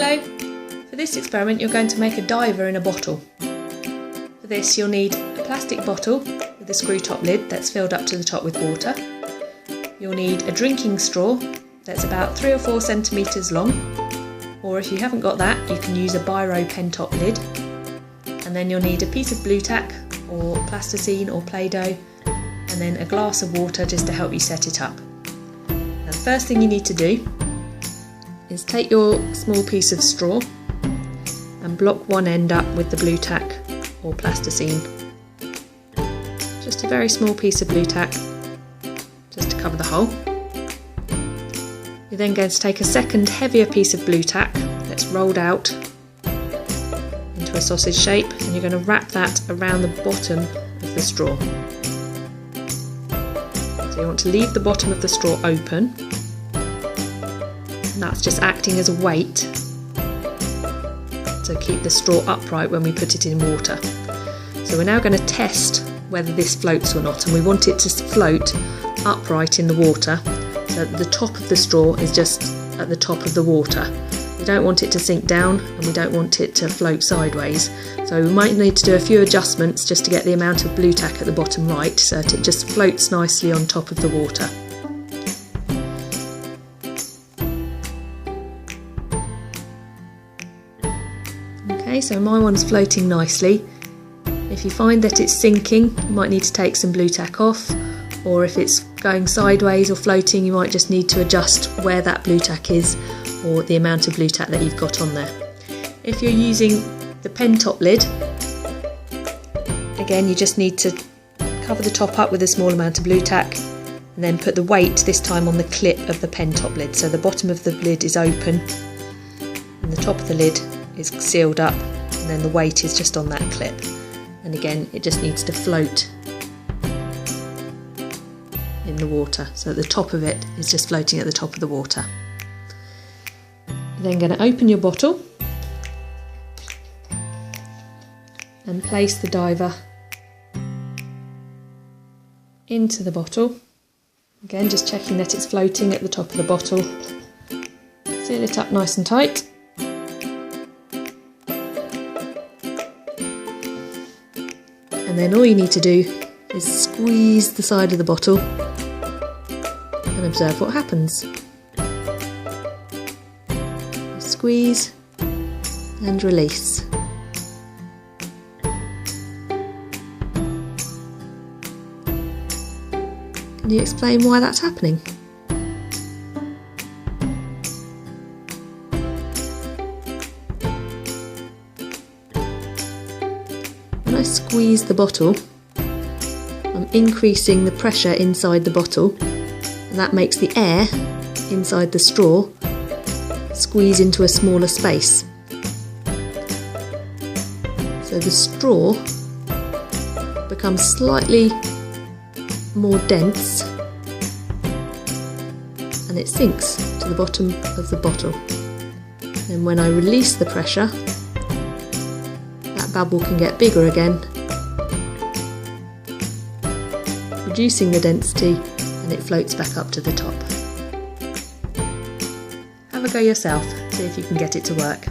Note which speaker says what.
Speaker 1: Hello! For this experiment you're going to make a diver in a bottle. For this you'll need a plastic bottle with a screw top lid that's filled up to the top with water. You'll need a drinking straw that's about 3 or 4 centimetres long, or if you haven't got that you can use a biro pen top lid. And then you'll need a piece of blue tack or plasticine or Play-Doh, and then a glass of water just to help you set it up. Now, the first thing you need to do is take your small piece of straw and block one end up with the blue tack or plasticine. Just a very small piece of blue tack, just to cover the hole. You're then going to take a second heavier piece of blue tack that's rolled out into a sausage shape, and you're going to wrap that around the bottom of the straw. So you want to leave the bottom of the straw open, and that's just acting as a weight to keep the straw upright when we put it in water. So we're now going to test whether this floats or not, and we want it to float upright in the water so that the top of the straw is just at the top of the water. We don't want it to sink down and we don't want it to float sideways. So we might need to do a few adjustments just to get the amount of blue tack at the bottom right so that it just floats nicely on top of the water. Okay, so my one's floating nicely. If you find that it's sinking, you might need to take some blue tack off, or if it's going sideways or floating, you might just need to adjust where that blue tack is or the amount of blue tack that you've got on there. If you're using the pen top lid, again you just need to cover the top up with a small amount of blue tack and then put the weight this time on the clip of the pen top lid. So the bottom of the lid is open and the top of the lid is sealed up, and then the weight is just on that clip. And again, it just needs to float in the water, so the top of it is just floating at the top of the water. You're then going to open your bottle and place the diver into the bottle. Again, just checking that it's floating at the top of the bottle. Seal it up nice and tight. And then all you need to do is squeeze the side of the bottle and observe what happens. Squeeze and release. Can you explain why that's happening? When I squeeze the bottle, I'm increasing the pressure inside the bottle, and that makes the air inside the straw squeeze into a smaller space. So the straw becomes slightly more dense and it sinks to the bottom of the bottle. And when I release the pressure, that bubble can get bigger again, reducing the density, and it floats back up to the top. Have a go yourself, see if you can get it to work.